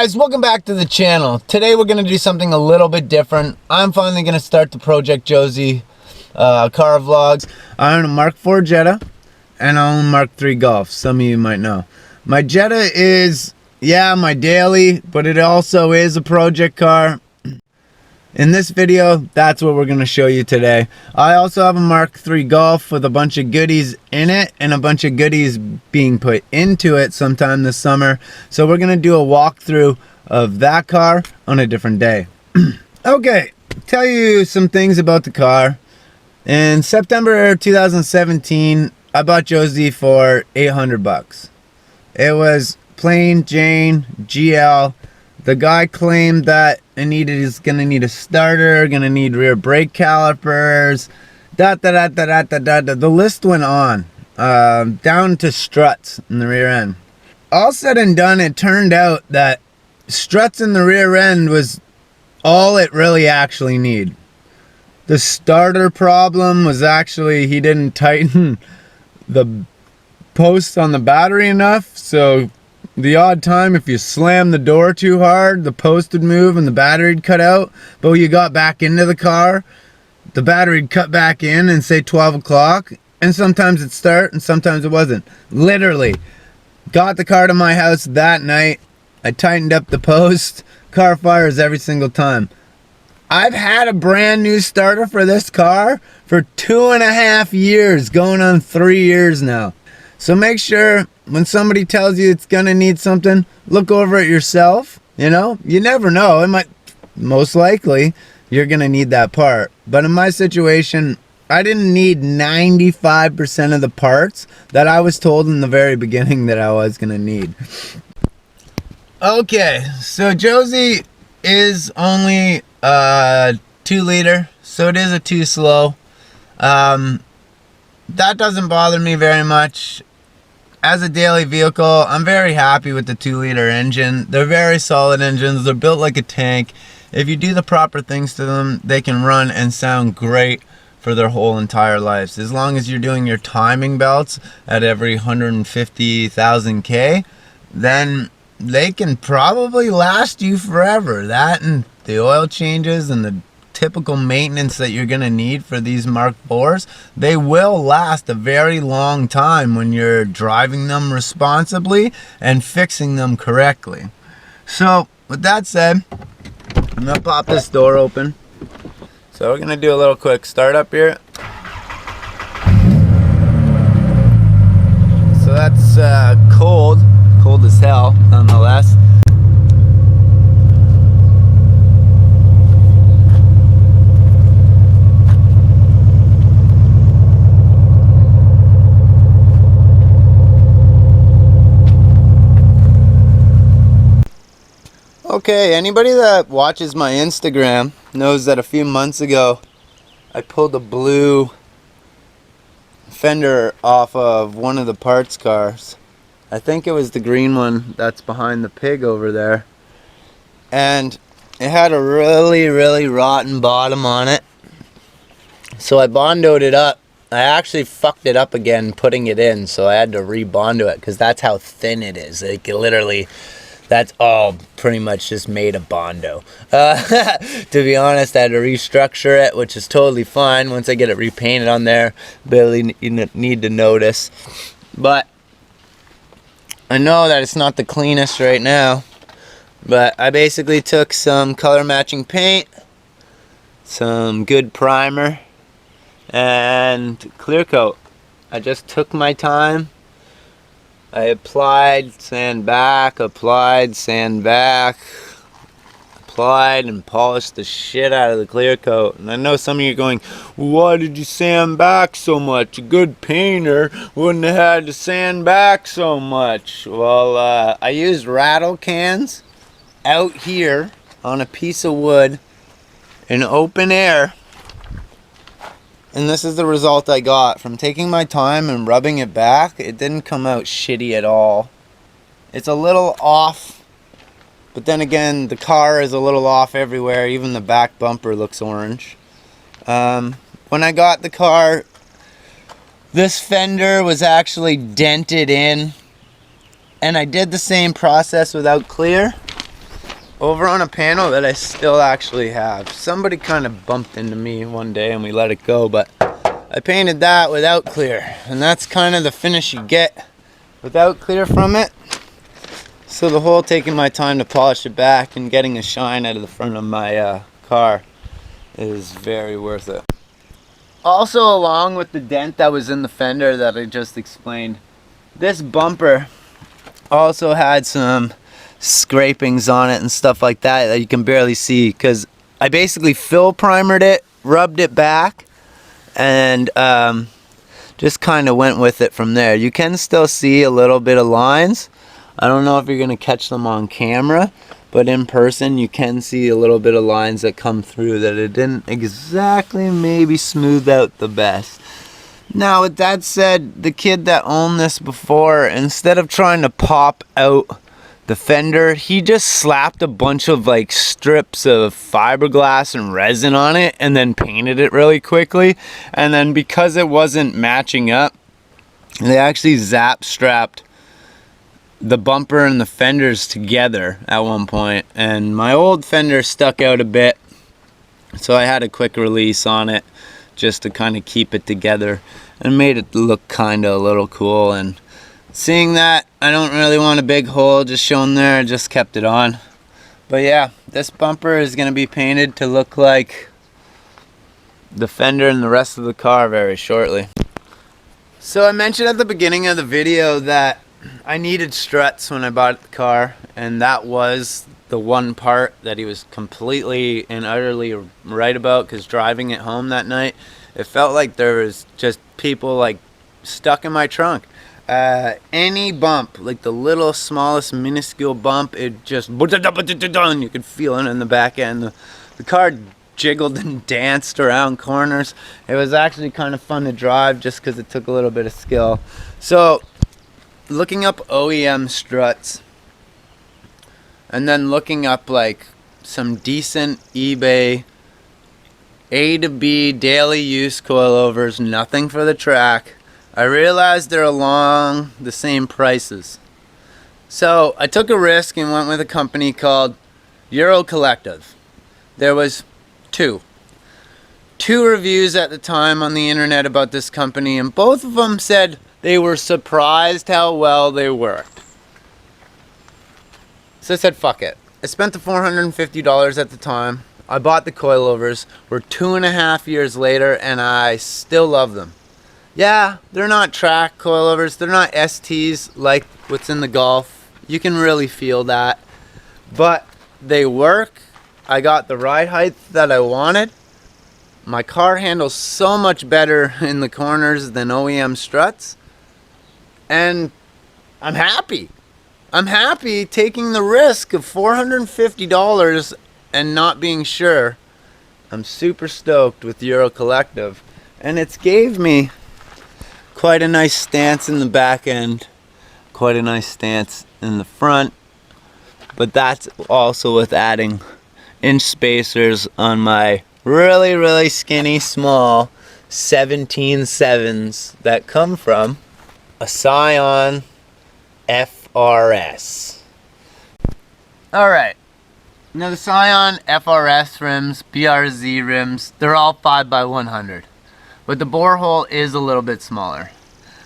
guys, welcome back to the channel. Today we're going to do something a little bit different. I'm finally going to start the Project Josie car vlogs. I own a Mark 4 Jetta and I own Mark 3 Golf. Some of you might know. My Jetta is, yeah, my daily, but it also is a project car. In this video, that's what we're going to show you today. I also have a Mark 3 Golf with a bunch of goodies in it and a bunch of goodies being put into it sometime this summer. So we're going to do a walkthrough of that car on a different day. Okay, tell you some things about the car. In September 2017, I bought Josie for 800 bucks. It was plain Jane GL. The guy claimed that is gonna need a starter, gonna need rear brake calipers, the list went on, down to struts in the rear end. All said and done, it turned out that struts in the rear end was all it really actually needed. The starter problem was actually he didn't tighten the posts on the battery enough, so the odd time if you slam the door too hard, the post would move and the battery would cut out. But when you got back into the car, the battery would cut back in and say 12 o'clock. And sometimes it'd start and sometimes it wasn't. Literally. Got the car to my house that night. I tightened up the post. Car fires every single time. I've had a brand new starter for this car for 2.5 years, going on 3 years now. So make sure when somebody tells you it's gonna need something, look over it yourself. You know, you never know. It might, most likely, you're gonna need that part. But in my situation, I didn't need 95% of the parts that I was told in the very beginning that I was gonna need. Okay, so Josie is only 2 liter, so it is a 2 slow. That doesn't bother me very much. As a daily vehicle, I'm very happy with the 2 liter engine. They're very solid engines. They're built like a tank. If you do the proper things to them, they can run and sound great for their whole entire lives. As long as you're doing your timing belts at every 150,000 K, then they can probably last you forever. That and the oil changes and the typical maintenance that you're gonna need for these Mark 4s, they will last a very long time when you're driving them responsibly and fixing them correctly. So with that said, I'm gonna pop this door open. So we're gonna do a little quick start up here. So that's cold as hell nonetheless. Okay, anybody that watches my Instagram knows that a few months ago I pulled a blue fender off of one of the parts cars. I think it was the green one that's behind the pig over there. And it had a really rotten bottom on it. So I bondoed it up. I actually fucked it up again putting it in, so I had to re-bondo it because that's how thin it is. Like literally, that's all pretty much just made of Bondo. To be honest, I had to restructure it, which is totally fine. Once I get it repainted on there, barely need to notice. But I know that it's not the cleanest right now. But I basically took some color matching paint, some good primer, and clear coat. I just took my time. I applied, sand back, applied, sand back, applied, and polished the shit out of the clear coat. And I know some of you are going, why did you sand back so much? A good painter wouldn't have had to sand back so much. Well, I used rattle cans out here on a piece of wood in open air. And this is the result I got from taking my time and rubbing it back. It didn't come out shitty at all. It's a little off, but then again, the car is a little off everywhere. Even the back bumper looks orange. When I got the car, this fender was actually dented in, and I did the same process without clear. over on a panel that I still actually have. Somebody kind of bumped into me one day and we let it go, but I painted that without clear, and that's kind of the finish you get without clear from it. So the whole taking my time to polish it back and getting a shine out of the front of my car is very worth it. Also, along with the dent that was in the fender that I just explained, this bumper also had some scrapings on it and stuff like that that you can barely see, because I basically fill primered it, rubbed it back, and just kind of went with it from there. You can still see a little bit of lines. I don't know if you're gonna catch them on camera, but in person you can see a little bit of lines that come through that it didn't exactly maybe smooth out the best. Now, with that said, the kid that owned this before, instead of trying to pop out the fender, he just slapped a bunch of like strips of fiberglass and resin on it and then painted it really quickly. And then because it wasn't matching up, they actually zap strapped the bumper and the fenders together at one point, and my old fender stuck out a bit, so I had a quick release on it just to kind of keep it together and made it look kind of a little cool. And seeing that I don't really want a big hole just shown there, I just kept it on. But yeah, this bumper is going to be painted to look like the fender and the rest of the car very shortly. So I mentioned at the beginning of the video that I needed struts when I bought the car, and that was the one part that he was completely and utterly right about, because driving it home that night, it felt like there was just people like stuck in my trunk. Any bump, like the little smallest minuscule bump, it just, you could feel it in the back end. The car jiggled and danced around corners. It was actually kind of fun to drive just because it took a little bit of skill. So looking up OEM struts and then looking up like some decent eBay A to B daily use coilovers, nothing for the track, I realized they're along the same prices. So I took a risk and went with a company called Euro Collective. There was two reviews at the time on the internet about this company, and both of them said they were surprised how well they worked. So I said, fuck it. I spent the $450 at the time. I bought the coilovers. We're 2.5 years later, and I still love them. Yeah, they're not track coilovers. They're not STs like what's in the Golf. You can really feel that. But they work. I got the ride height that I wanted. My car handles so much better in the corners than OEM struts. And I'm happy. I'm happy taking the risk of $450 and not being sure. I'm super stoked with Euro Collective. And it's gave me quite a nice stance in the back end, quite a nice stance in the front. But that's also with adding inch spacers on my really skinny small 17.7s that come from a Scion FRS. Alright, now the Scion FRS rims, BRZ rims, they're all 5x100, but the borehole is a little bit smaller.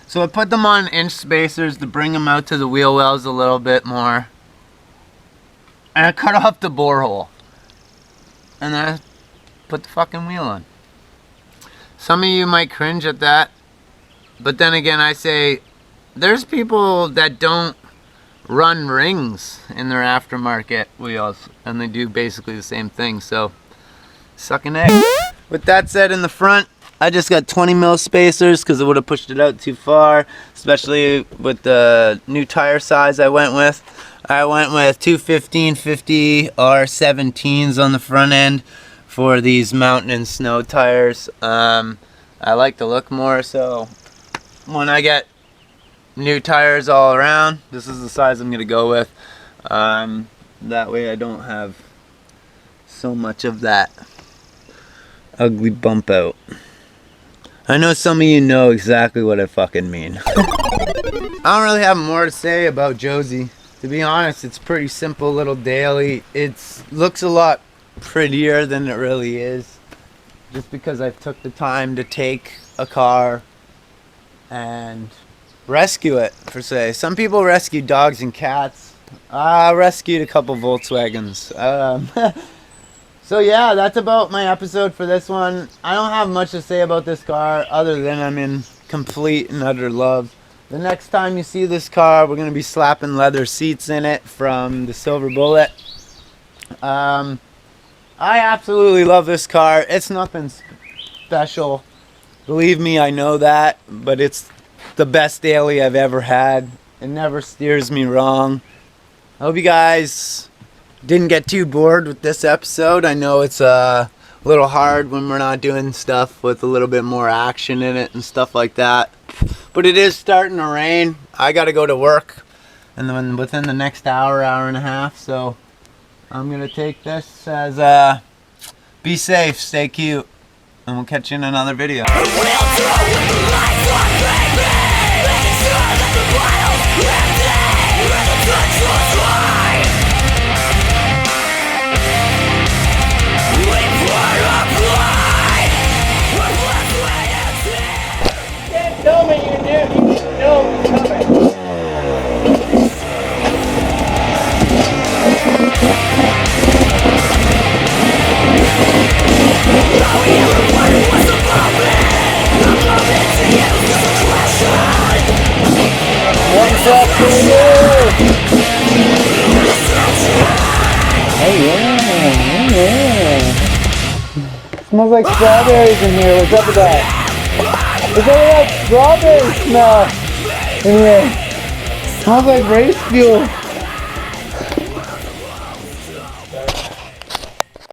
So I put them on inch spacers to bring them out to the wheel wells a little bit more, and I cut off the borehole, and then I put the fucking wheel on. Some of you might cringe at that, but then again I say, there's people that don't run rings in their aftermarket wheels, and they do basically the same thing, so suck an egg. With that said, in the front, I just got 20 mil spacers because it would have pushed it out too far, especially with the new tire size I went with. I went with two 1550 R17s on the front end for these mountain and snow tires. I like to look more, so when I get new tires all around, this is the size I'm going to go with. That way I don't have so much of that ugly bump out. I know some of you know exactly what I fucking mean. I don't really have more to say about Josie. To be honest, it's pretty simple little daily. It looks a lot prettier than it really is, just because I took the time to take a car and rescue it, per se. Some people rescue dogs and cats. I rescued a couple Volkswagens. So yeah, that's about my episode for this one. I don't have much to say about this car other than I'm in complete and utter love. The next time you see this car, we're going to be slapping leather seats in it from the Silver Bullet. I absolutely love this car. It's nothing special. Believe me, I know that, but it's the best daily I've ever had. It never steers me wrong. I hope you guys didn't get too bored with this episode. I know it's a little hard when we're not doing stuff with a little bit more action in it and stuff like that. But it is starting to rain. I got to go to work and then within the next hour and a half. So I'm going to take this as be safe, stay cute, and we'll catch you in another video. Tell me you knew. You know it was coming. What's up to you? Oh yeah. Smells like strawberries in here. What's up with that? Look at that strawberry smell in here. Smells like race fuel.